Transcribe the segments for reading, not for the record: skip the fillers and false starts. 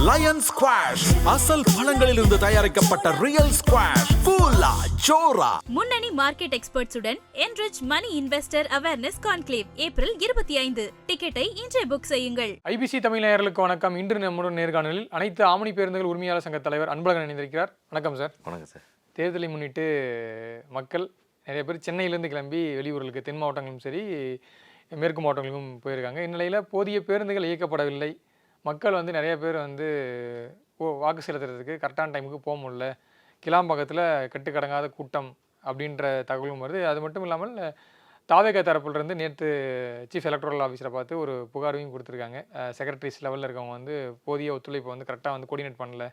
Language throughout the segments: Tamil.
லயன் ஸ்குவாஷ் அசல் பழங்களிலிருந்து தயாரிக்கப்பட்ட ரியல் ஸ்குவாஷ் கூலா ஜோரா. முன்னணி market எக்ஸ்பர்ட்ஸுடன் enrich money investor awareness conclave April 25. டிக்கெட்டை இன்றே புக் செய்யுங்கள். ஐபிசி தமிழ் நேயர்களுக்கு வணக்கம். இன்று நம்முடன் நேர்காணலில் அனைத்து ஆமணி பேருந்துகள் உரிமையாளர் சங்க தலைவர் அன்பழகன் இணைந்திருக்கிறார். வணக்கம் சார். வணக்கம் சார். தேர்தலை முன்னிட்டு மக்கள் நிறைய பேர் சென்னையிலேருந்து கிளம்பி வெளியூர்களுக்கு தென் மாவட்டங்களும் சரி மேற்கு மாவட்டங்களுக்கும் போயிருக்காங்க. இந்நிலையில் போதிய பேருந்துகள் இயக்கப்படவில்லை. மக்கள் நிறைய பேர் வாக்கு செலுத்துறதுக்கு கரெக்டான டைமுக்கு போக முடியல. கிளாம்பாக்கத்தில் கட்டுக்கடங்காத கூட்டம் அப்படின்ற தகவலும் வருது. அது மட்டும் இல்லாமல் தாவேகா தரப்புலேருந்து நேற்று சீஃப் எலக்ட்ரல் ஆஃபீஸரை பார்த்து ஒரு புகாரையும் கொடுத்துருக்காங்க. செக்ரட்டரிஸ் லெவலில் இருக்கவங்க போதிய ஒத்துழைப்பு கரெக்டாக கோஆர்டினேட் பண்ணல.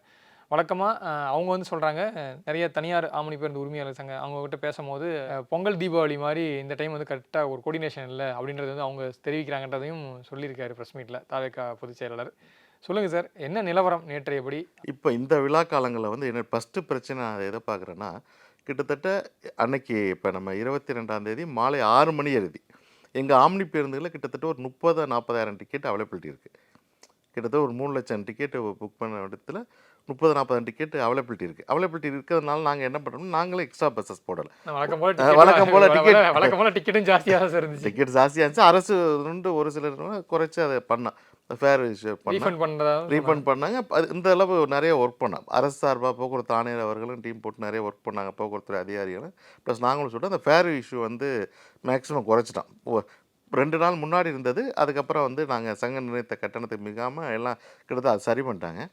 வழக்கமாக அவங்க சொல்கிறாங்க, நிறைய தனியார் ஆமணி பேருந்து உரிமையாளர் சங்க அவங்ககிட்ட பேசும்போது பொங்கல் தீபாவளி மாதிரி இந்த டைம் கரெக்டாக ஒரு கோஆர்டினேஷன் இல்லை அப்படின்றது அவங்க தெரிவிக்கிறாங்கன்றதையும் சொல்லியிருக்காரு ப்ரெஸ் மீட்டில் தாவேகா பொதுச் செயலாளர். சொல்லுங்கள் சார், என்ன நிலவரம் நேற்றையபடி? இப்போ இந்த விழா காலங்களில் என்ன ஃபஸ்ட்டு பிரச்சனை நான் எதை பார்க்குறேன்னா, கிட்டத்தட்ட அன்னைக்கு இப்போ நம்ம 22ஆம் மாலை 6 மணி எழுதி எங்கள் ஆம்னி பேருந்துகளில் கிட்டத்தட்ட ஒரு 30,000-40,000 டிக்கெட் அவைலபிலிட்டி இருக்குது. கிட்டத்தட்ட ஒரு 3 லட்சம் டிக்கெட்டு புக் பண்ண இடத்துல 30,000-40,000 டிக்கெட் அவைலபிலிட்டி இருக்குது. அவைலபிலிட்டி இருக்கிறதுனால நாங்கள் என்ன பண்ணுறோம், நாங்களே எக்ஸ்ட்ரா பஸ்ஸஸ் போடலை. வழக்கம் போல் டிக்கெட்டும் ஜாஸ்தியாக தான் இருந்துச்சு. டிக்கெட் ஜாஸ்தியாக இருந்துச்சு. அரசு ஒரு சிலர் குறைச்சி அதை பண்ணோம். ஃபேர் இஷ்யூ ரீஃபண்ட் பண்ணாங்க. இந்த அளவு நிறைய ஒர்க் பண்ணோம். அரசு சார்பாக போக்குவரத்து ஆணையர் அவர்களும் டீம் போட்டு நிறைய ஒர்க் பண்ணாங்க, போக்குவரத்து அதிகாரிகளும் ப்ளஸ் நாங்களும் சொல்லிட்டு அந்த ஃபேர் இஷ்யூ மேக்ஸிமம் குறைச்சிட்டோம். 2 நாள் முன்னாடி இருந்தது. அதுக்கப்புறம் நாங்கள் சங்க நிர்ணயித்த கட்டணத்தை மிகாமல் எல்லாம் கிட்டத்தட்ட அது சரி பண்ணிட்டாங்க.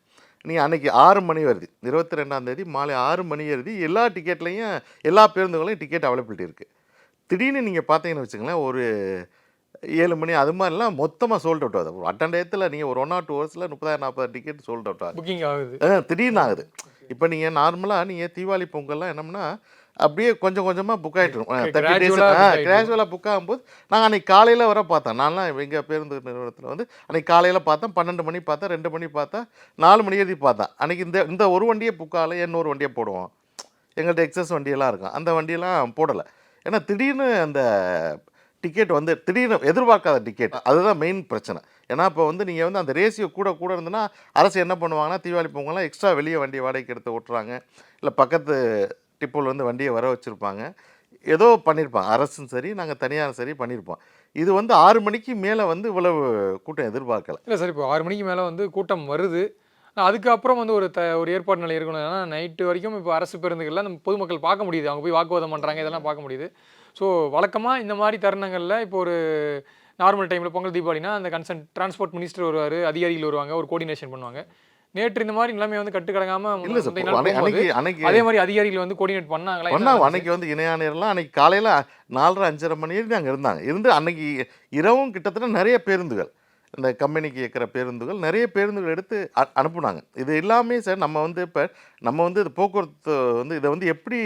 நீங்கள் அன்றைக்கி 6 மணி வருது, 22ஆம் மாலை 6 மணி வருது. எல்லா டிக்கெட்லேயும் எல்லா பேருந்துகளையும் டிக்கெட் அவைலபிலிட்டி இருக்குது. திடீர்னு நீங்கள் பார்த்தீங்கன்னு வச்சுங்களேன், ஒரு 7 மணி அது மாதிரிலாம் மொத்தமாக சோல்ட் அவுட் ஆகுது. ஒரு டயத்தில் நீங்கள் ஒரு 1 or 2 ஹவர்ஸில் 30,000-40,000 டிக்கெட் சோல்ட் அவுட் ஆகுது, புக்கிங் ஆகுது. திடீர்னு ஆகுது. இப்போ நீங்கள் நார்மலாக நீங்கள் தீபாவளி பொங்கல்லாம் என்னம்னா அப்படியே கொஞ்சம் கொஞ்சமாக புக் ஆகிட்டுரும். 30 days கிராஜுவலாக புக் ஆகும்போது நாங்கள் அன்றைக்கி காலையில் வர பார்த்தோம். நான்லாம் எங்கள் பேருந்து நிறுவனத்தில் அன்றைக்கி காலையில் பார்த்தேன், 12 மணி பார்த்தேன், 2 மணி பார்த்தேன், 4 மணி எழுதி பார்த்தேன். அன்றைக்கி இந்த ஒரு வண்டியை புக் ஆகலை, இன்னொரு வண்டியை போடுவோம். எங்கள்கிட்ட எக்ஸஸ் வண்டியெல்லாம் இருக்கும், அந்த வண்டியெல்லாம் போடலை. ஏன்னா திடீர்னு அந்த டிக்கெட் திடீர்னு எதிர்பார்க்காத டிக்கெட், அதுதான் மெயின் பிரச்சனை. ஏன்னா இப்போ நீங்கள் அந்த ரேஷியோ கூட இருந்ததுன்னா அரசு என்ன பண்ணுவாங்கன்னா, தீபாவளி பொங்கலாம் எக்ஸ்ட்ரா வெளியே வண்டியை வாடகைக்கு எடுத்து ஓட்டுறாங்க, இல்லை பக்கத்து டிப்போல் வண்டியை வர வச்சுருப்பாங்க, ஏதோ பண்ணியிருப்பாங்க. அரசும் சரி நாங்கள் தனியாரும் சரி பண்ணியிருப்போம். இது 6 மணிக்கு மேலே இவ்வளவு கூட்டம் எதிர்பார்க்கல. இல்லை சார், இப்போ 6 மணிக்கு மேலே கூட்டம் வருது. அதுக்கப்புறம் ஒரு ஏற்பாடு நிலை இருக்கணும். ஏன்னா நைட்டு வரைக்கும் இப்போ அரசு பேருந்துகளில் நம்ம பொதுமக்கள் பார்க்க முடியுது, அவங்க போய் வாக்குவாதம் பண்ணுறாங்க, இதெல்லாம் பார்க்க முடியுது. ஸோ வழக்கமாக இந்த மாதிரி தருணங்களில் இப்போ ஒரு நார்மல் டைமில் பொங்கல் தீபாவளினா அந்த கன்சர்ன் டிரான்ஸ்போர்ட் மினிஸ்டர் வருவார், அதிகாரிகள் வருவாங்க, ஒரு கோஆர்டினேஷன் பண்ணுவாங்க. நேற்று இந்த மாதிரி நிலைமை கட்டுக்கடங்காமல் இல்லை சார். அன்னைக்கு அதே மாதிரி அதிகாரிகள் கோஆர்டினேட் பண்ணாங்களா? அன்னைக்கு இணையாணையர்லாம் அன்னைக்கு காலையில் 4:30-5:30 மணி வரைக்கும் அங்கே இருந்தாங்க. அன்னைக்கு இரவும் கிட்டத்தட்ட நிறைய பேருந்துகள், இந்த கம்பெனிக்கு இயக்கிற பேருந்துகள் நிறைய பேருந்துகள் எடுத்து அனுப்புனாங்க. இது எல்லாமே சார் நம்ம இப்போ நம்ம இது போக்குவரத்து இதை எப்படி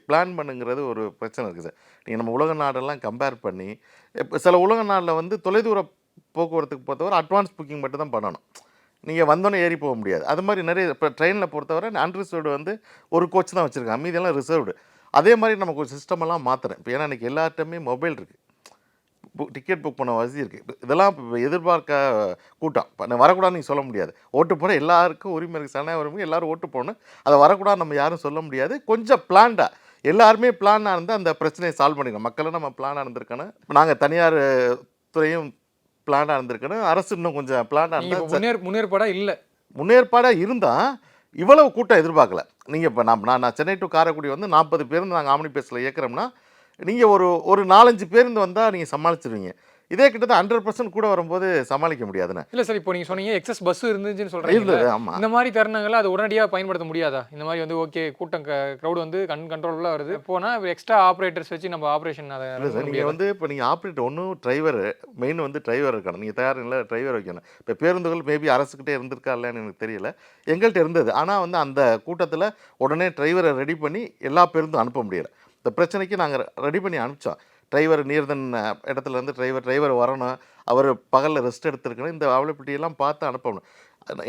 பிளான் பண்ணுங்கிறது ஒரு பிரச்சனை இருக்குது சார். நீங்கள் நம்ம உலக நாடெல்லாம் கம்பேர் பண்ணி இப்போ சில உலக நாடில் தொலைதூர போக்குவரத்துக்கு பொறுத்தவரை அட்வான்ஸ் புக்கிங் மட்டும் தான் பண்ணணும். நீங்கள் வந்தோன்னே ஏறி போக முடியாது. அது மாதிரி நிறைய இப்போ ட்ரெயினில் பொறுத்தவரை அன்ரிசர்வ்டு ஒரு கோச் தான் வச்சுருக்காங்க, மீதெல்லாம் ரிசர்வ்டு. அதே மாதிரி நமக்கு ஒரு சிஸ்டமெல்லாம் மாற்றுறேன். இப்போ ஏன்னா இன்றைக்கி எல்லார்ட்டுமே மொபைல் இருக்குது, டிக்கெட் புக் பண்ண வசதி இருக்குது. இதெல்லாம் இப்போ எதிர்பார்க்க கூட்டம் இப்போ வரக்கூடாதுன்னு நீங்கள் சொல்ல முடியாது. ஓட்டு போட எல்லாருக்கும் உரிமை இருக்குது, சனநாயக உரிமை, எல்லோரும் ஓட்டு போடணும். அதை வரக்கூடாது நம்ம யாரும் சொல்ல முடியாது. கொஞ்சம் பிளான்டாக எல்லாருமே பிளானாக இருந்தால் அந்த பிரச்சனையை சால்வ் பண்ணிக்கலாம். மக்களும் நம்ம பிளானாக இருந்திருக்கணும். நாங்கள் தனியார் துறையும் பிளானாக இருந்திருக்கணும். அரசு இன்னும் கொஞ்சம் பிளானாக இருந்தால் முன்னேற்பாடாக இருந்தால் இவ்வளவு கூட்டம் எதிர்பார்க்கல. நீங்கள் இப்போ நான் சென்னை டு காரைக்குடி 40 பேருந்து நாங்கள் ஆம்னி பேஸில் இயக்கிறோம்னா நீங்கள் ஒரு 4-5 பேருந்து வந்தால் நீங்கள் சமாளிச்சிருவீங்க. இதே கிட்டத்தட்ட 100% கூட வரும்போது சமாளிக்க முடியாதுன்னு. இல்லை சார், இப்போ நீங்கள் சொன்னீங்க எக்ஸஸ் பஸ் இருந்துச்சுன்னு சொல்கிறீங்க. ஆமாம், இந்த மாதிரி தருணங்களை அது உடனடியாக பயன்படுத்த முடியாதா? இந்த மாதிரி ஓகே கூட்டம் க்ரௌடு கண்ட்ரோலாக வருது போனால் எக்ஸ்ட்ரா ஆப்ரேட்டர்ஸ் வச்சு நம்ம ஆப்ரேஷன் அதை இல்லை சார். நீங்கள் இப்போ நீங்கள் ஆப்ரேட்டர் ஒன்றும் டிரைவர் மெயின் டிரைவர் இருக்கணும். நீங்கள் தயார் இல்லை, டிரைவர் வைக்கணும். இப்போ பேருந்துகள் மேபி அரசுக்கிட்டே இருந்திருக்கா இல்லைன்னு எனக்கு தெரியல, எங்கள்கிட்ட இருந்தது. ஆனால் அந்த கூட்டத்தில் உடனே டிரைவரை ரெடி பண்ணி எல்லா பேருந்தும் அனுப்ப முடியலை. இந்த பிரச்சனைக்கு நாங்கள் ரெடி பண்ணி அனுப்பிச்சோம். டிரைவர் நியர்தன் இடத்துலேருந்து டிரைவர் வரணும், அவர் பகலில் ரெஸ்ட் எடுத்துருக்கணும், இந்த அவைலபிலிட்டியெல்லாம் பார்த்து அனுப்பணும்.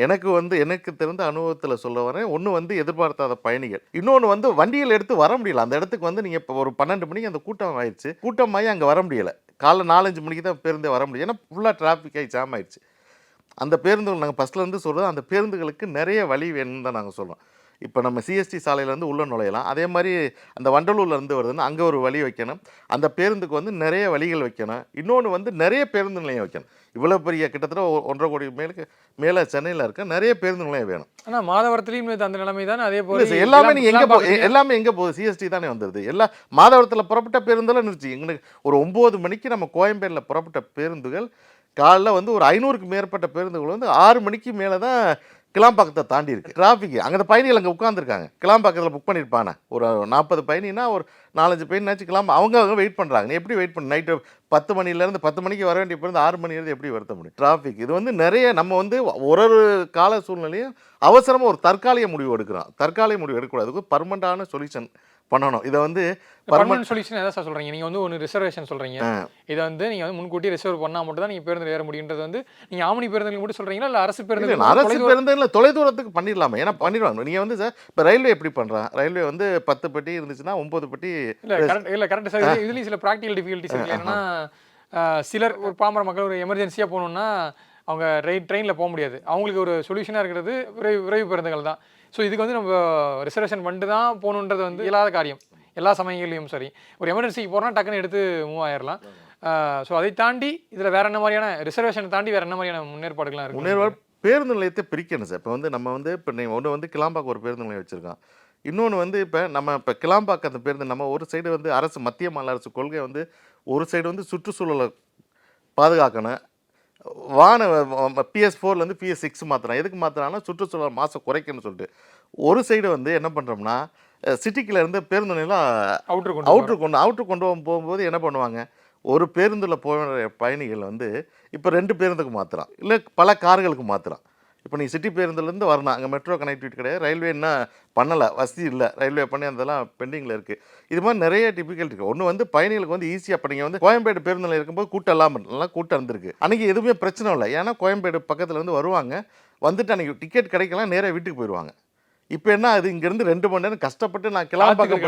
எனக்கு தெரிந்த அனுபவத்தில் சொல்ல வரேன். ஒன்று எதிர்பார்த்தாத பயணிகள், இன்னொன்று வண்டியில் எடுத்து வர முடியல. அந்த இடத்துக்கு நீங்கள் இப்போ ஒரு 12 மணிக்கு அந்த கூட்டம் ஆயிடுச்சு, கூட்டமாகி அங்கே வர முடியலை. காலைல 4-5 மணிக்கு தான் பேருந்தே வர முடியும். ஏன்னா ஃபுல்லாக டிராஃபிக் ஆகி ஜாம் ஆயிடுச்சு. அந்த பேருந்துகள் நாங்கள் ஃபஸ்ட்லேருந்து சொல்கிறது, அந்த பேருந்துகளுக்கு நிறைய வழி வேணும்னு தான் நாங்கள் சொல்கிறோம். இப்போ நம்ம சிஎஸ்டி சாலையிலேருந்து உள்ளே நுழையலாம். அதே மாதிரி அந்த வண்டலூர்லேருந்து வருதுன்னா அங்கே ஒரு வழி வைக்கணும். அந்த பேருந்துக்கு வந்து நிறைய வழிகள் வைக்கணும். இன்னொன்று வந்து நிறைய பேருந்து நிலையம் வைக்கணும். இவ்வளோ பெரிய கிட்டத்தட்ட 1.5 கோடி மேலே சென்னையில் இருக்க நிறைய பேருந்து நிலையம் வேணும். ஆனால் மாதவரத்துலேயும் அந்த நிலைமை தானே அதே போல. இல்லை சார், எல்லாமே நீங்கள் எல்லாமே எங்கே போகுது? சிஎஸ்டி தானே வந்துடுது. எல்லா மாதவரத்தில் புறப்பட்ட பேருந்தெல்லாம் நிறுத்தி எங்களுக்கு ஒரு 9 மணிக்கு நம்ம கோயம்பேடில் புறப்பட்ட பேருந்துகள் காலைல வந்து ஒரு 500க்கு மேற்பட்ட பேருந்துகள் வந்து 6 மணிக்கு மேலே தான் கிளாம்பாக்கத்தை தாண்டி இருக்குது. டிராஃபிக் அங்கே பயணிகள் அங்கே உட்காந்துருக்காங்க. கிளாம்பாக்கத்தில் புக் பண்ணியிருப்பானே ஒரு 40 பயணினா ஒரு 4-5 பயணினாச்சும் அவங்க வெயிட் பண்ணுறாங்க. நீ எப்படி வெயிட் பண்ண? நைட்டு 10 மணிலேருந்து 10 மணிக்கு வர வேண்டிய பேருந்து 6 மணிலேருந்து எப்படி வருத்த முடியும்? டிராஃபிக் இது வந்து நிறைய நம்ம வந்து ஒரு கால சூழ்நிலையும் அவசரமாக ஒரு தற்காலிக முடிவு எடுக்கிறோம். தற்காலிக முடிவு எடுக்கக்கூடாது. பர்மனண்டான சொல்யூஷன் பண்ணணும். இதை வந்து பர்மனன்ட் சொல்யூஷன் எதை சார் சொல்கிறீங்க? நீங்கள் வந்து ஒன்று ரிசர்வேஷன் சொல்கிறீங்க. இதை வந்து நீங்கள் வந்து முன்கூட்டி ரிசர்வ் பண்ணால் மட்டும் தான் நீங்கள் பேருந்து ஏற முடியுன்றது வந்து நீங்கள் ஆம்னி பேருந்துகள் மட்டும் சொல்கிறீங்களா, இல்லை அரசு பேருந்து? அரசு பேருந்துகளில் தொலைதூரத்துக்கு பண்ணிடலாமா? ஏன்னா பண்ணிடுவாங்க. நீங்கள் வந்து சார் இப்போ ரயில்வே எப்படி பண்ணுறான்? ரயில்வே வந்து 10 பெட்டி இருந்துச்சுன்னா 9 பெட்டி இல்லை கரெக்ட் சார். இதுலேயும் சில ப்ராக்டிகல் டிஃபிகல்ட்டிஸ் இருக்குது. என்னன்னா சிலர் ஒரு பாமர மக்கள் ஒரு எமர்ஜென்சியாக போகணுன்னா அவங்க ட்ரெயினில் போக முடியாது. அவங்களுக்கு ஒரு சொல்யூஷனாக இருக்கிறது விரைவு பேருந்துகள் தான். ஸோ இதுக்கு வந்து நம்ம ரிசர்வேஷன் பண்ணிட்டு தான் போகணுன்றது வந்து இல்லாத காரியம் எல்லா சமயங்கள்லையும். சரி, ஒரு எமர்ஜென்சிக்கு போகிறோன்னா டக்குன்னு எடுத்து மூவ் ஆயிடலாம். ஸோ அதை தாண்டி இதில் வேறு என்ன மாதிரியான ரிசர்வேஷனை தாண்டி வேறு என்ன மாதிரியான முன்னேற்பாடுகள்லாம் இருக்குது? பேருந்து நிலையத்தை பிரிக்கணும் சார். இப்போ வந்து நம்ம வந்து இப்போ ஒன்று வந்து கிளாம்பாக்கம் ஒரு பேருந்து நிலையம் வச்சுருக்கோம். இன்னொன்று வந்து இப்போ கிளாம்பாக்கம் அந்த பேருந்து நம்ம ஒரு சைடு வந்து அரசு மத்திய மாநில அரசு கொள்கை வந்து ஒரு சைடு வந்து சுற்றுச்சூழலை பாதுகாக்கணும். PS4லேருந்து PS6 மாற்றுறான். எதுக்கு மாற்றுறாங்கன்னா சுற்றுச்சூழல் மாசை குறைக்கணும்னு சொல்லிட்டு. ஒரு சைடு வந்து என்ன பண்ணுறோம்னா சிட்டிக்குள்ள இருந்து பேருந்து நிலையம் அவுட்ரு கொண்டு போகும்போது என்ன பண்ணுவாங்க, ஒரு பேருந்தில் போகிற பயணிகள் வந்து இப்போ 2 பேருந்துக்கு மாற்றுறான், இல்லை பல கார்களுக்கு மாற்றுறான். இப்போ நீ சிட்டி பேருந்துலேருந்து வரணும், அங்கே மெட்ரோ கனெக்டிவிட்டி கிடையாது, ரயில்வே என்ன பண்ணலை, வசதி இல்லை, ரயில்வே பண்ணி அதெல்லாம் பெண்டிங்கில் இருக்குது. இது மாதிரி நிறைய டிஃபிகல்ட்டி இருக்குது. ஒன்று வந்து பயணிகளுக்கு வந்து ஈஸியாக இப்போ நீங்கள் வந்து கோயம்பேடு பேருந்து நிலையம் இருக்கும்போது கூட்டம் இல்லாமல் நல்லா கூட்டம் இருந்திருக்கு. அன்றைக்கி எதுவுமே பிரச்சனை இல்லை. ஏன்னா கோயம்பேடு பக்கத்தில் வந்து வருவாங்க, வந்துட்டு அன்றைக்கி டிக்கெட் கிடைக்கலாம், நேராக வீட்டுக்கு போயிடுவாங்க. இப்போ என்ன அது இங்கேருந்து 2 மணி நேரம் கஷ்டப்பட்டு நான் கிளாம்பாக்கம்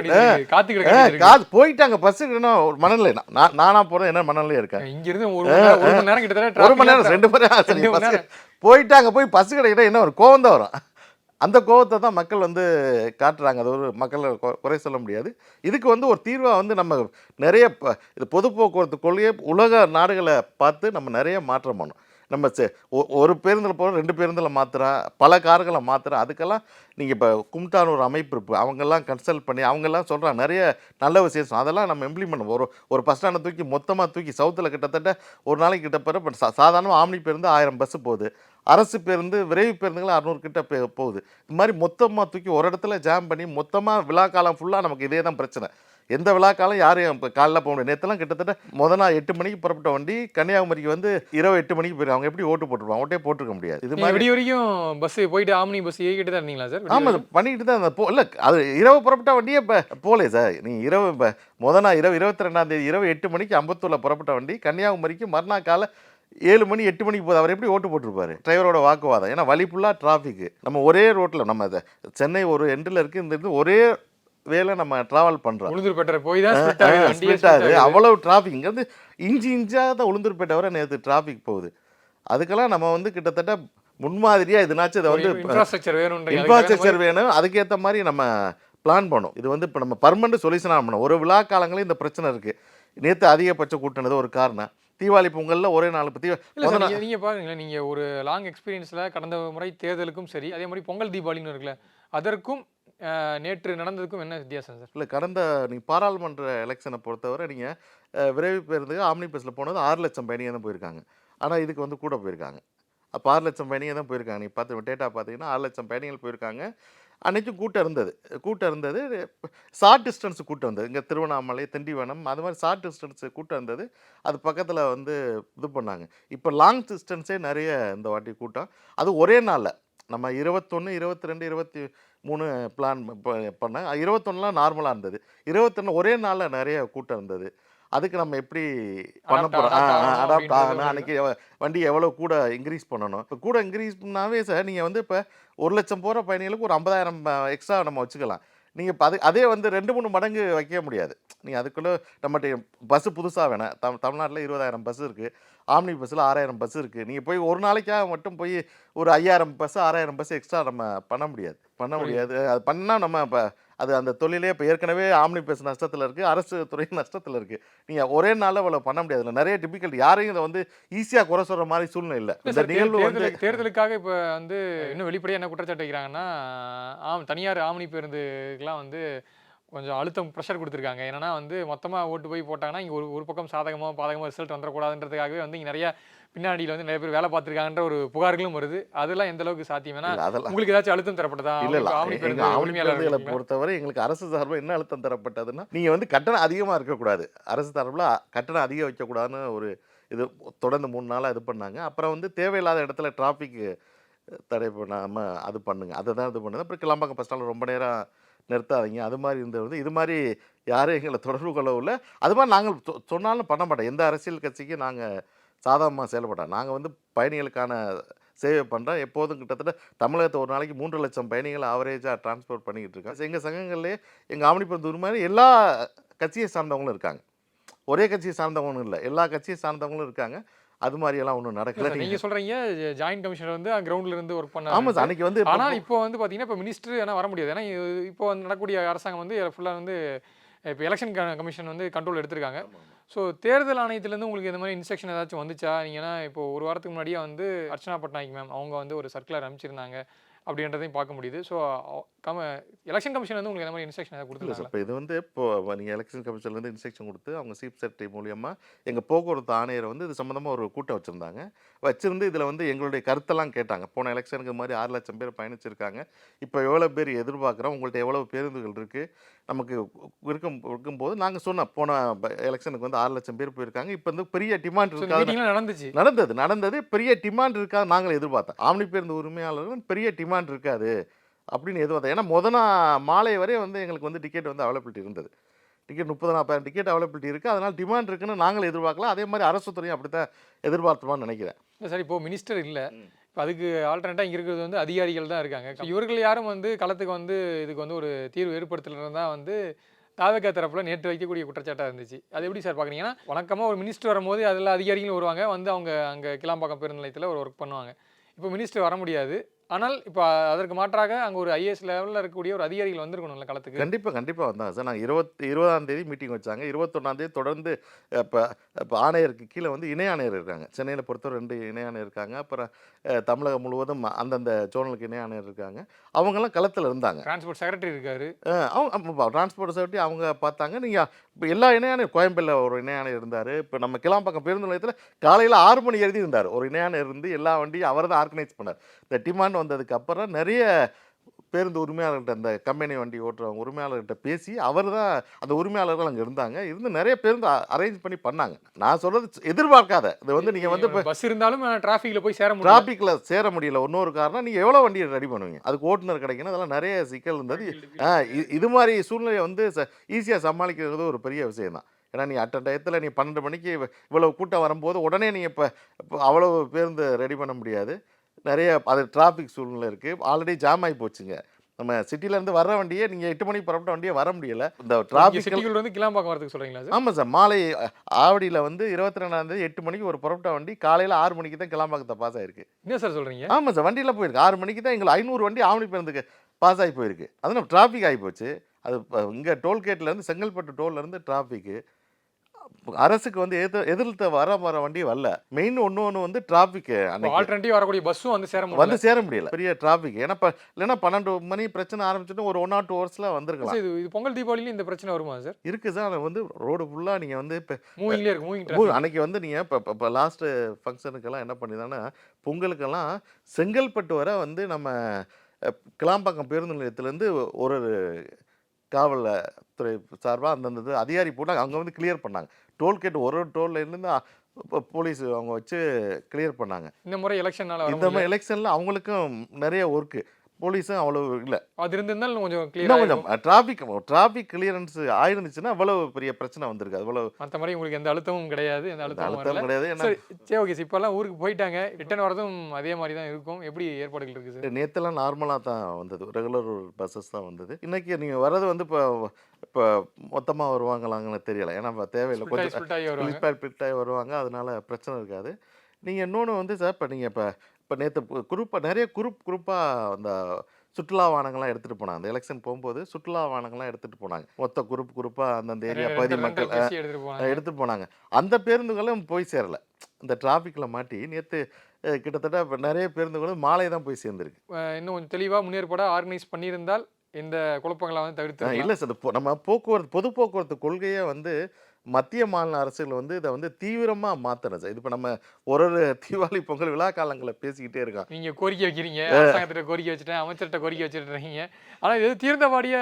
போயிட்டாங்க. பஸ்ஸுக்கு ஒரு மனநிலை நானாக போகிறேன், என்ன மனநிலையாக இருக்கேன். இங்கிருந்து 1 மணி நேரம் கிட்டத்தட்ட 1 மணி நேரம் 2 மணி நேரம் போயிட்டாங்க. போய் பஸ்ஸு கிடைக்கிட்டா என்ன ஒரு கோவம் தான் வரும். அந்த கோவத்தை தான் மக்கள் வந்து காட்டுறாங்க. அது ஒரு மக்களை குறை சொல்ல முடியாது. இதுக்கு வந்து ஒரு தீர்வாக வந்து நம்ம நிறைய இது பொது போக்குவரத்து கொள்கையை உலக நாடுகளை பார்த்து நம்ம நிறைய மாற்றம் பண்ணணும். நம்ம ஒரு பேருந்தில் போகிறோம், 2 பேருந்தில் மாற்றுறோம், பல கார்களை மாற்றுறோம். அதுக்கெல்லாம் நீங்கள் இப்போ கும்டான்னு ஒரு அமைப்பு இருக்குது, அவங்கெல்லாம் கன்சல்ட் பண்ணி அவங்கெல்லாம் சொல்கிறாங்க நிறைய நல்ல விசேஷம். அதெல்லாம் நம்ம இம்ப்ளிமெண்ட் ஒரு பஸ் ஸ்டாண்டை மொத்தமாக தூக்கி சவுத்தில் கிட்டத்தட்ட ஒரு நாளைக்கு கிட்டப்பட்ட இப்போ சாதாரணமாக ஆம்னி பேருந்து 1000 பஸ்ஸு போகுது, அரசு பேருந்து விரைவு பேருந்துகள் 600 கிட்ட போகுது. இது மாதிரி மொத்தமாக தூக்கி ஒரு இடத்துல ஜாம் பண்ணி மொத்தமாக விழா காலம் ஃபுல்லாக நமக்கு இதே தான் பிரச்சனை. எந்த விழாக்காலம் யாரும் இப்போ காலைல போக முடியாது. நேற்றுலாம் கிட்டத்தட்ட நாள் 8 மணிக்கு புறப்பட்ட வண்டி கன்னியாகுமரிக்கு வந்து இரவு 8 மணிக்கு போயிடும். அவங்க எப்படி ஓட்டு போட்டுருவாங்க? ஓட்டே போட்டிருக்க முடியாது. இது மாதிரி விடிய வரைக்கும் பஸ் போயிட்டு ஆம்னி பஸ் ஏறிக்கிட்டு தான் இருந்தீங்களா சார்? ஆமாம், பண்ணிக்கிட்டு தான் அந்த இல்லை அது இரவு புறப்பட்ட வண்டியே இப்போ போகலே சார். நீங்கள் இரவு இப்போ நாள் இரவு 22ஆம் தேதி இரவு 8 மணிக்கு அம்பத்தூரில் புறப்பட்ட வண்டி கன்னியாகுமரிக்கு மறுநாள் காலை 7 மணி 8 மணிக்கு போகுது. அவர் எப்படி ஓட்டு போட்டிருப்பாரு? டிரைவரோட வாக்குவாதம். ஏன்னா வழி ஃபுல்லாக டிராஃபிக்கு. நம்ம ஒரே ரோட்டில் நம்ம சென்னை ஒரு எண்டில் இருக்குது, இந்த ஒரே வேலை நம்ம ட்ராவல் பண்ணுறோம். உளுந்தூர்பேட்டை போய் தான் அவ்வளோ டிராஃபிக். இங்கேருந்து இன்ச்சாக தான் உளுந்தூர்பேட்டை வரை நேற்று டிராஃபிக் போகுது. அதுக்கெல்லாம் நம்ம வந்து கிட்டத்தட்ட முன்மாதிரியாக இதுனாச்சும் இதை வந்து இன்ஃப்ராஸ்ட்ரக்சர் வேணும். அதுக்கேற்ற மாதிரி நம்ம பிளான் பண்ணோம். இது வந்து இப்போ நம்ம பர்மனெண்ட் சொல்யூஷனாக பண்ணணும். ஒரு விழா காலங்களில் இந்த பிரச்சனை இருக்குது. நேற்று அதிகபட்ச கூட்டினது ஒரு காரணம். தீபாவளி பொங்கலில் ஒரே நாள் பற்றி நீங்கள் பாருங்களேன், நீங்கள் ஒரு லாங் எக்ஸ்பீரியன்ஸில் கடந்த முறை தேர்தலுக்கும் சரி, அதே மாதிரி பொங்கல் தீபாவளின்னு இருக்குல்ல, அதற்கும் நேற்று நடந்ததுக்கும் என்ன வித்தியாசம் சார்? இல்லை, கடந்த நீங்கள் பாராளுமன்ற எலெக்ஷனை பொறுத்தவரை நீங்கள் விரைவு பேருந்துக்கு ஆம்னி பஸ்ஸில் போனது 6 லட்சம் பயணியாக தான் போயிருக்காங்க. ஆனால் இதுக்கு வந்து கூட போயிருக்காங்க. அப்போ 6 லட்சம் பயணியாக தான் போயிருக்காங்க. நீங்கள் பார்த்து டேட்டா பார்த்தீங்கன்னா 6 லட்சம் பயணிகள் போயிருக்காங்க. அன்றைக்கும் கூட்டம் இருந்தது. ஷார்ட் டிஸ்டன்ஸு கூட்டம் இருந்தது. இங்கே திருவண்ணாமலை, திண்டிவனம் அது மாதிரி ஷார்ட் டிஸ்டன்ஸு கூட்டம் இருந்தது. அது பக்கத்தில் வந்து இது பண்ணாங்க. இப்போ லாங் டிஸ்டன்ஸே நிறைய இந்த வாட்டி கூட்டம். அது ஒரே நாளில் நம்ம 21, 22, 23 பிளான் பண்ணேன். 21லாம் நார்மலாக இருந்தது. 21 ஒரே நாளில் நிறைய கூட்டம் இருந்தது. அதுக்கு நம்ம எப்படி பண்ண போகிறோம்? அடாப்ட் ஆகணும். அன்றைக்கி வண்டி எவ்வளோ கூட இன்க்ரீஸ் பண்ணணும். இப்போ கூட இன்க்ரீஸ் பண்ணாவே சார் நீங்கள் வந்து இப்போ 1 லட்சம் போகிற பயணிகளுக்கு ஒரு 50,000 எக்ஸ்ட்ரா நம்ம வச்சுக்கலாம். நீங்கள் அதே வந்து 2-3 மடங்கு வைக்க முடியாது. நீங்கள் அதுக்குள்ளே நம்மகிட்ட பஸ்ஸு புதுசாக வேணாம். தமிழ்நாட்டில் 20,000 பஸ் இருக்குது. ஆம்னி பஸ்ஸில் 6,000 பஸ் இருக்குது. நீங்கள் போய் ஒரு நாளைக்காக மட்டும் போய் ஒரு 5,000 பஸ் 6,000 பஸ் எக்ஸ்ட்ரா நம்ம பண்ண முடியாது. அது பண்ணால் நம்ம இப்போ அது அந்த தொழிலே இப்போ ஏற்கனவே ஆம்னி பஸ் நஷ்டத்தில் இருக்குது, அரசு துறை நஷ்டத்தில் இருக்குது. நீங்கள் ஒரே நாளில் இவ்வளோ பண்ண முடியாது. இதில் நிறைய டிபிகல்ட்டி, யாரையும் இதை வந்து ஈஸியாக குறை சொல்கிற மாதிரி சூழ்நிலை இல்லை. இந்த நிகழ்வு வந்து தேர்தலுக்காக இப்போ வந்து இன்னும் வெளிப்படையாக என்ன குற்றச்சாட்டு வைக்கிறாங்கன்னா, தனியார் ஆம்னி பேருந்துக்கெல்லாம் வந்து கொஞ்சம் அழுத்தம் ப்ரெஷர் கொடுத்துருக்காங்க. ஏன்னா வந்து மொத்தமாக ஓட்டு போய் போட்டாங்கன்னா இங்கே ஒரு பக்கம் சாதகமாக பாதகமாக ரிசல்ட் வந்துடக்கூடாதுன்றதுக்காகவே வந்து இங்கே நிறைய பின்னாடியில் வந்து நிறைய பேர் வேலை பார்த்துருக்காங்கன்ற ஒரு புகார்களும் வருது. அதெல்லாம் எந்த அளவுக்கு சாத்தியம்? ஏன்னா அதெல்லாம் உங்களுக்கு ஏதாச்சும் அழுத்தம் தரப்பட்டதா? இல்லை ஆம்னி பேருந்து ஆம்னி பேருந்துகளை உரிமையாளர்களுக்கு பொறுத்தவரை எங்களுக்கு அரசு சார்பில் என்ன அழுத்தம் தரப்பட்டதுன்னா, நீங்கள் வந்து கட்டணம் அதிகமாக இருக்கக்கூடாது, அரசு சார்பில் கட்டணம் அதிகம் வைக்கக்கூடாதுன்னு ஒரு இது தொடர்ந்து 3 நாளாக இது பண்ணாங்க. அப்புறம் வந்து தேவையில்லாத இடத்துல டிராஃபிக் தடை பண்ணாமல் அது பண்ணுங்க, அதை தான் இது பண்ணுது. அப்புறம் கிளம்பாக்கம் பஸ் ஸ்டாண்டில் ரொம்ப நேரம் நிறுத்தாதீங்க, அது மாதிரி இருந்தது. இது மாதிரி யாரும் எங்களை தொடர்பு கொள்ளவில்லை. அது மாதிரி நாங்கள் சொன்னாலும் பண்ண மாட்டோம். எந்த அரசியல் கட்சிக்கும் நாங்கள் சாதாரணமாக செயல்பட்டோம். நாங்கள் வந்து பயணிகளுக்கான சேவை பண்ணுறோம். எப்போதும் கிட்டத்தட்ட தமிழகத்தை ஒரு நாளைக்கு 3 லட்சம் பயணிகள் ஆவரேஜாக டிரான்ஸ்போர்ட் பண்ணிக்கிட்டு இருக்கோம். எங்கள் சங்கங்கள்லேயே எங்கள் ஆம்னி பேருந்து உரிமையாளர் எல்லா கட்சியை சார்ந்தவங்களும் இருக்காங்க. ஒரே கட்சியை சார்ந்தவங்களும் இல்லை, எல்லா கட்சியை சார்ந்தவங்களும் இருக்காங்க. அது மாதிரியெல்லாம் ஒன்றும் நடக்கல. நீங்க சொல்றீங்க ஜாயின்ட் கமிஷனர் வந்து கிரவுண்ட்ல இருந்து ஒர்க் பண்ண. ஆமாம் சார், அன்றைக்கி வந்து ஆனா இப்போ வந்து பாத்தீங்கன்னா இப்போ மினிஸ்டர் ஏன்னா வர முடியாது. ஏன்னா இப்போ நடக்கக்கூடிய அரசாங்கம் வந்து ஃபுல்லாக வந்து இப்போ எலெக்ஷன் கமிஷன் வந்து கண்ட்ரோல் எடுத்திருக்காங்க. ஸோ தேர்தல் ஆணையத்திலேருந்து உங்களுக்கு இந்த மாதிரி இன்ஸ்ட்ரக்ஷன் ஏதாச்சும் வந்துச்சா? நீங்கன்னா இப்போ ஒரு வாரத்துக்கு முன்னாடியே வந்து அர்ச்சனா பட்நாயக் மேம் அவங்க வந்து ஒரு சர்க்குலர் அனுப்பிச்சிருந்தாங்க அப்படின்றதையும் பார்க்க முடியுது. ஸோ எலெக்ஷன் கமிஷன் வந்து உங்களுக்கு இந்த மாதிரி இன்ஸ்ட்ரக்ஷன் ஏதாவது இல்லை சார், கொடுத்துருக்காங்க? இப்போ இது வந்து இப்போ நீங்கள் எலெக்ஷன் கமிஷன்லேருந்து இன்ஸ்ட்ரக்ஷன் கொடுத்து அவங்க சீஃப் செக்ரட்டரி மூலியமாக எங்கள் போக்குவரத்து ஆணையரை வந்து இது சம்மந்தமாக ஒரு கூட்டம் வச்சுருந்து இதில் வந்து எங்களுடைய கருத்தெல்லாம் கேட்டாங்க. போன எலெக்ஷனுக்கு மாதிரி 6 லட்சம் பேர் பயணிச்சிருக்காங்க, இப்போ எவ்வளோ பேர் எதிர்பார்க்குறோம், உங்கள்கிட்ட எவ்வளோ பேருந்துகள் இருக்குது நமக்கு இருக்கும்போது நாங்கள் சொன்னோம். போன எலெக்ஷனுக்கு வந்து 6 லட்சம் பேர் போயிருக்காங்க, இப்போ வந்து பெரிய டிமாண்ட் இருக்காது. நடந்தது பெரிய டிமாண்ட் இருக்காது நாங்கள் எதிர்பார்த்தோம். ஆம்னி பேருந்து உரிமையாளர்கள் பெரிய டிமாண்ட் இருக்காது அப்படின்னு எதிர்பார்த்தோம். ஏன்னா மாலை வரை வந்து எங்களுக்கு வந்து டிக்கெட் வந்து அவைலபிலிட்டி இருந்தது. டிக்கெட் 30,000-40,000 டிக்கெட் அவைலபிலிட்டி இருக்குது. அதனால் டிமாண்ட் இருக்குன்னு நாங்கள் எதிர்பார்க்கலாம். அதே மாதிரி அரசு துறையும் அப்படி தான் எதிர்பார்த்தோமான்னு நினைக்கிறேன். இல்லை சார், இப்போ மினிஸ்டர் இல்லை, இப்போ அதுக்கு ஆல்டர்னேட்டாக இங்கே இருக்கிறது வந்து அதிகாரிகள் தான் இருக்காங்க. இவர்கள் யாரும் வந்து களத்துக்கு வந்து இதுக்கு வந்து ஒரு தீர்வு ஏற்படுத்தலைன்னு தான் வந்து தாவேகா தரப்பில் நேற்று வைக்கக்கூடிய குற்றச்சாட்டாக இருந்துச்சு. அது எப்படி சார் பார்க்குறீங்கன்னா, வழக்கமாக ஒரு மினிஸ்டர் வரும்போது அதில் அதிகாரிகளும் வருவாங்க, வந்து அவங்க அங்கே கிளாம்பாக்கம் பேருந்து நிலையத்தில் ஒரு ஒர்க் பண்ணுவாங்க. இப்போ மினிஸ்டர் வர முடியாது, ஆனால் இப்போ அதற்கு மாற்றாக அங்கே ஒரு ஐஏஎஸ் லெவலில் இருக்கக்கூடிய ஒரு அதிகாரிகள் வந்திருக்கணும்ல களத்துக்கு. கண்டிப்பாக வந்தாங்க சார். நாங்கள் 20ஆம் தேதி மீட்டிங் வச்சாங்க. 21ஆம் தேதி தொடர்ந்து இப்போ ஆணையருக்கு கீழே வந்து இணை ஆணையர் இருக்காங்க. சென்னையில் பொறுத்தவரை 2 இணை ஆணையர் இருக்காங்க. அப்புறம் தமிழகம் முழுவதும் அந்தந்த ஜோனலுக்கு இணை ஆணையர் இருக்காங்க. அவங்கெல்லாம் களத்தில் இருந்தாங்க. டிரான்ஸ்போர்ட் செக்ரட்டரி இருக்காரு, அவங்க டிரான்ஸ்போர்ட் செக்ரட்டரி அவங்க பார்த்தாங்க. நீங்கள் இப்போ எல்லா இணை ஆணையர், கோயம்பேடில் ஒரு இணை ஆணையர் இருந்தார். இப்போ நம்ம கிளாம்பாக்கம் பேருந்து நிலையத்தில் காலையில் 6 மணி எழுதி இருந்தார் ஒரு இணை ஆணையர் இருந்து எல்லா வண்டியும் அவர் தான் ஆர்கனைஸ் பண்ணார். இந்த டிமாண்ட் வந்ததுக்கு அப்புறம் நிறைய பேருந்து உரிமையாளர்கிட்ட, அந்த கம்பெனி வண்டி ஓட்டுறவங்க உரிமையாளர்கிட்ட பேசி அவர் தான் அந்த உரிமையாளர்கள் அங்கே இருந்து நிறைய பேருந்து அரேஞ்ச் பண்ணி பண்ணாங்க. நான் சொல்கிறது எதிர்பார்க்காத இது வந்து நீங்கள் வந்து இப்போ பஸ் இருந்தாலும் டிராஃபிக்கில் போய் டிராஃபிக்கில் சேர முடியல. இன்னொரு காரணம், நீங்கள் எவ்வளோ வண்டியை ரெடி பண்ணுவீங்க, அதுக்கு ஓட்டுநர் கிடைக்கணும், அதெல்லாம் நிறைய சிக்கல் இருந்தது. இது மாதிரி சூழ்நிலையை வந்து ஈஸியாக சமாளிக்கிறது ஒரு பெரிய விஷயம் தான். ஏன்னா நீ அட்ட டயத்தில் நீ 12 மணிக்கு இவ்வளோ கூட்டம் வரும்போது உடனே நீங்கள் இப்போ அவ்வளோ பேருந்து ரெடி பண்ண முடியாது. நிறைய அது டிராஃபிக் சூழ்நிலை இருக்குது. ஆல்ரெடி ஜாம் ஆகி போச்சுங்க. நம்ம சிட்டிலேருந்து வர்ற வண்டியே நீங்கள் 8 மணிக்கு புறப்பட்ட வண்டியே வர முடியல. இந்த டிராஃபிக் வந்து கிளாம்பாக்கம் வரதுக்கு சொல்கிறீங்களா சார்? ஆமாம் சார், மாலை ஆவடியில் வந்து 22ஆம் தேதி 8 மணிக்கு ஒரு புறப்பட்ட வண்டி காலையில் 6 மணிக்கு தான் கிளாம்பாக்கத்தை பாஸ் ஆகிருக்கு. என்ன சார் சொல்கிறீங்க? ஆமாம் சார், வண்டியில் போயிருக்கு. 6 மணிக்கு தான் எங்களுக்கு 500 வண்டி ஆவணி பேருந்துக்கு பாஸ் ஆகி போயிருக்கு. அது நம்ம டிராஃபிக் ஆகி போச்சு. அது இங்கே டோல்கேட்லேருந்து செங்கல்பட்டு டோல்லேருந்து டிராஃபிக்கு அரசுக்கு வந்து எதிர்த்து வர வண்டி வரல. மெயின் ஒன்று வந்து டிராஃபிக், ஆல்டர்னேட்டிவ் வரக்கூடிய பஸ்ஸும் வந்து சேர முடியல, பெரிய டிராஃபிக். ஏன்னா இல்லைன்னா 12 மணி பிரச்சனை ஆரம்பிச்சுட்டு ஒரு 1 or 2 ஹவர்ஸில் வந்திருக்கலாம். இது பொங்கல் தீபாவளியில் இந்த பிரச்சனை வருமா சார்? இருக்குது சார். அது வந்து ரோடு ஃபுல்லாக நீங்கள் வந்து இப்போ மூவிங்லேயே இருக்கு. அன்னைக்கு வந்து நீங்கள் இப்போ லாஸ்ட்டு ஃபங்க்ஷனுக்கெல்லாம் என்ன பண்ணிதானே, பொங்கலுக்கெல்லாம் செங்கல்பட்டு வர வந்து நம்ம கிளாம்பாக்கம் பேருந்து நிலையத்துலேருந்து ஒரு காவல்துறை சார்பாக அந்தந்த அதிகாரி போட்டாங்க. அவங்க வந்து கிளியர் பண்ணாங்க. டோல்கேட் ஒரு டோல்லேருந்து போலீஸ் அவங்க வச்சு கிளியர் பண்ணாங்க. இந்த முறை எலெக்ஷனால் இந்த மாதிரி எலெக்ஷனில் அவங்களுக்கும் நிறைய ஒர்க்கு. போலீஸும் அவ்வளவு இல்லை. அது இருந்திருந்தாலும் கொஞ்சம் இன்னும் கிளியராக கொஞ்சம் டிராஃபிக் கிளியரன்ஸ் ஆயிருந்துச்சுன்னா அவ்வளவு பெரிய பிரச்சனை வந்திருக்கு. அவ்வளவு மற்ற மாதிரி உங்களுக்கு எந்த அழுத்தமும் கிடையாது, எந்த அழுத்தமும் அழுத்தம் வரல. கிடையாது. ஏன்னா சரி சரி ஓகே சார், இப்போல்லாம் ஊருக்கு போயிட்டாங்க, ரிட்டர்ன் வரதும் அதே மாதிரி தான் இருக்கும். எப்படி ஏற்பாடுகள் இருக்குது சார்? நேற்றுலாம் நார்மலாக தான் வந்தது, ரெகுலர் பஸ்ஸஸ் தான் வந்தது. இன்னைக்கு நீங்கள் வர்றது வந்து இப்போ மொத்தமாக வருவாங்களாங்கன்னு தெரியலை. ஏன்னா தேவையில்லை, கொஞ்சம் ஸ்பிளிட் ஆகி வருவாங்க. பிட்டாகி வருவாங்க, அதனால பிரச்சனை இருக்காது. நீங்கள் இன்னொன்று வந்து சார், இப்போ நீங்கள் இப்போ நேற்று நிறைய குரூப்பாக அந்த சுற்றுலா வாகனங்கள்லாம் எடுத்துகிட்டு போனாங்க. அந்த எலெக்ஷன் போகும்போது சுற்றுலா வாகனங்கள்லாம் எடுத்துகிட்டு போனாங்க. மொத்த குரூப்பாக அந்தந்த ஏரியா பகுதி மக்கள் எடுத்துட்டு போனாங்க. எடுத்துகிட்டு போனாங்க. அந்த பேருந்துகளும் போய் சேரலை. இந்த டிராஃபிக்கில் மாட்டி நேற்று கிட்டத்தட்ட இப்போ நிறைய பேருந்துகளும் மாலை தான் போய் சேர்ந்துருக்கு. இன்னும் கொஞ்சம் தெளிவாக முன்னேற்பாட ஆர்கனைஸ் பண்ணியிருந்தால் இந்த குழப்பங்களை வந்து தவிர்த்து இல்லை சார், நம்ம பொது போக்குவரத்து கொள்கையை வந்து மத்திய மாநில அரசுகள் வந்து இதை வந்து தீவிரமாக மாற்றணும் சார். இது இப்போ நம்ம ஒரு தீபாவளி பொங்கல் விழா காலங்களில் பேசிக்கிட்டே இருக்கோம். நீங்கள் கோரிக்கை வைக்கிறீங்க, அரசாங்கத்திட்ட கோரிக்கை வச்சுட்டேன், அமைச்சர்கிட்ட கோரிக்கை வச்சுருக்கீங்க. ஆனால் இது தீர்ந்த மாடியே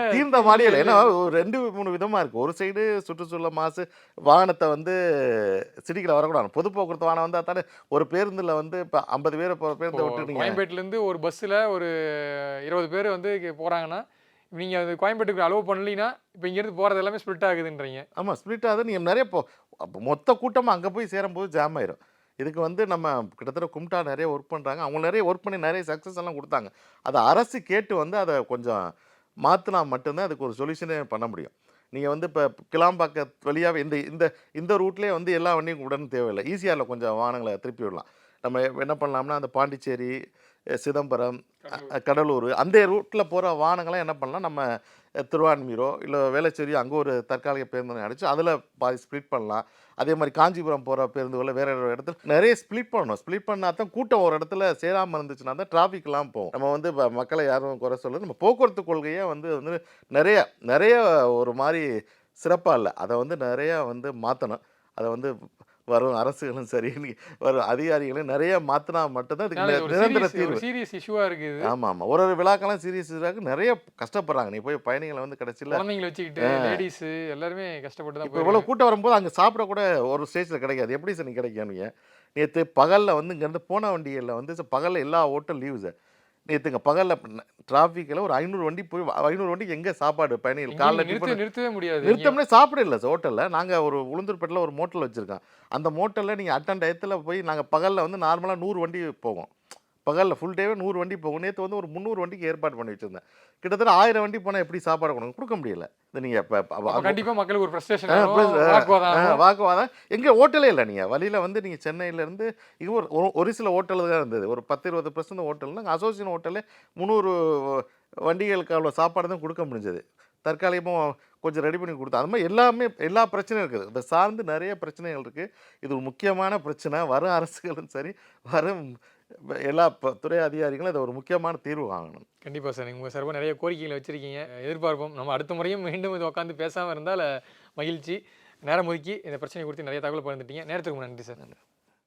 இல்லை. ஏன்னா ஒரு 2-3 விதமாக இருக்குது. ஒரு சைடு சுற்றுச்சூழல் மாசு, வாகனத்தை வந்து சிட்டிக்குள்ள வரக்கூடாது. பொது போக்குவரத்து வாகனம் வந்தால் தானே ஒரு பேருந்தில் வந்து இப்போ 50 பேரை போகிற பேருந்தை விட்டுட்டீங்க. கோயம்பேட்டிலேருந்து ஒரு பஸ்ஸில் ஒரு 20 பேர் வந்து போகிறாங்கன்னா, நீங்கள் அது கோயம்பேட்டுக்கு அலோவ் பண்ணலினா இப்போ இங்கேருந்து போகிறது எல்லாமே ஸ்ப்ளிட் ஆகுதுன்றீங்க. ஆமாம், ஸ்ப்ளிட் ஆகுது. நீங்கள் நிறைய மொத்த கூட்டமாக அங்கே போய் சேரும்போது ஜாம் ஆயிரும். இதுக்கு வந்து நம்ம கிட்டத்தட்ட கும்டா நிறைய ஒர்க் பண்ணுறாங்க. அவங்க நிறைய ஒர்க் பண்ணி நிறைய சக்ஸஸ் எல்லாம் கொடுத்தாங்க. அதை அரசு கேட்டு வந்து அதை கொஞ்சம் மாற்றினா மட்டும்தான் அதுக்கு ஒரு சொல்யூஷனே பண்ண முடியும். நீங்கள் வந்து இப்போ கிளாம்பாக்க வழியாக இந்த ரூட்லேயே வந்து எல்லா வண்டியும் உடனே தேவையில்லை. ஈஸியாக கொஞ்சம் வாகனங்களை திருப்பி விடலாம். நம்ம என்ன பண்ணலாம்னா அந்த பாண்டிச்சேரி, சிதம்பரம், கடலூர் அந்த ரூட்டில் போகிற வாகனங்கள்லாம் என்ன பண்ணலாம், நம்ம திருவான்மியூரோ இல்லை வேளச்சேரியோ அங்கே ஒரு தற்காலிக பேருந்து அடித்து அதில் பாதி ஸ்ப்ளிட் பண்ணலாம். அதே மாதிரி காஞ்சிபுரம் போகிற பேருந்துகளை வேறு ஒரு இடத்துல நிறைய ஸ்ப்ளிட் பண்ணணும். ஸ்ப்ளிட் பண்ணால் தான் கூட்டம் ஒரு இடத்துல சேராமல் இருந்துச்சுன்னா தான் டிராஃபிக்லாம் போகும். நம்ம வந்து இப்போ மக்களை யாரும் குறை சொல்லுது, நம்ம போக்குவரத்து கொள்கையை வந்து நிறைய ஒரு மாதிரி சிறப்பாக இல்லை. அதை வந்து நிறையா வந்து மாற்றணும். அதை வந்து வரும் அரசுகளும் சரி, வரும் அதிகாரிகளும் நிறைய மாற்றினா மட்டும்தான் அதுக்கு நிரந்தர தீர்வு. சீரியஸ் இஷ்யூவாக இருக்குது. ஆமாம், ஒரு விழாக்கெல்லாம் சீரியஸ் இருக்கு. நிறைய கஷ்டப்படுறாங்க. நீ போய் பயணிகளை வந்து கடைசியில் குழந்தைங்களை வச்சுக்கிட்டு லேடிஸு எல்லாருமே கஷ்டப்பட்டு தான். இப்போ இவ்வளோ கூட்டம் வரும்போது அங்கே சாப்பிட கூட ஒரு ஸ்டேஜில் கிடைக்காது. எப்படி சார் நீ கிடைக்கும்? நீங்கள் நேற்று பகலில் வந்து இங்கேருந்து போன வண்டிகளில் வந்து பகலில் எல்லா ஓட்டம் லீவு சார். நேற்றுங்க பகலில் டிராஃபிக்கில் ஒரு 500 வண்டி போய் 500 வண்டிக்கு எங்கே சாப்பாடு பயணிகள் காலைல நிறுத்தவே முடியாது. நிறுத்தம்னே சாப்பிட இல்லை சார். ஹோட்டலில் நாங்கள் ஒரு உளுந்தூர்பேட்டில் ஒரு மோட்டல் வச்சுருக்கோம். அந்த மோட்டலில் நீங்கள் அட்டன் டயத்தில் போய் நாங்கள் பகலில் வந்து நார்மலாக 100 வண்டி போகும். பகலில் ஃபுல் டேவே 100 வண்டி போகும். நேற்று வந்து ஒரு 300 வண்டிக்கு ஏற்பாடு பண்ணி வச்சுருந்தேன். கிட்டத்தட்ட 1000 வண்டி போனால் எப்படி சாப்பாடு கொடுக்க முடியல. இது நீங்கள் இப்போ கண்டிப்பாக மக்களுக்கு ஒரு ஃப்ரஸ்ட்ரேஷன், வாக்குவாதம். எங்கே ஹோட்டலே இல்லை. நீங்கள் வழியில் வந்து நீங்கள் சென்னையிலேருந்து இது ஒரு சில ஹோட்டல் தான் இருந்தது. ஒரு 10-20% ஹோட்டல். நாங்கள் அசோசியேஷன் ஹோட்டலே 300 வண்டிகளுக்கு அவ்வளோ சாப்பாடு தான் கொடுக்க முடிஞ்சது. தற்காலிகமாக கொஞ்சம் ரெடி பண்ணி கொடுத்தோம். அது மாதிரி எல்லா பிரச்சனையும் இருக்குது. இதை சார்ந்து நிறைய பிரச்சனைகள் இருக்குது. இது ஒரு முக்கியமான பிரச்சனை. வரும் அரசுகளும் சரி, வரும் எல்லா துறை அதிகாரிகளும் இதை ஒரு முக்கியமான தீர்வு வாங்கணும். கண்டிப்பாக சார், நீங்கள் உங்கள் சார்பாக நிறைய கோரிக்கைகளை வச்சுருக்கீங்க. எதிர்பார்ப்போம் நம்ம அடுத்த முறையும் மீண்டும் இது உட்காந்து பேசாமல் இருந்தால் மகிழ்ச்சி. நேரம் ஒதுக்கி இந்த பிரச்சனை குறித்து நிறைய தகவல் பகிர்ந்துட்டீங்க. நேரத்துக்கு நன்றி சார்.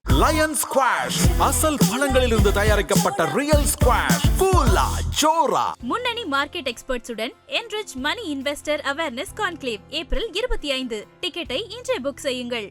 லயன் ஸ்குவாஷ் அசல் பழங்களிலிருந்து தயாரிக்கப்பட்ட ரியல் ஸ்குவாஷ் கூலா ஜோரா. முன்னணி market எக்ஸ்பர்ட்ஸுடன் enrich money investor awareness conclave April 25. டிக்கெட்டை இன்றே புக் செய்யுங்கள்.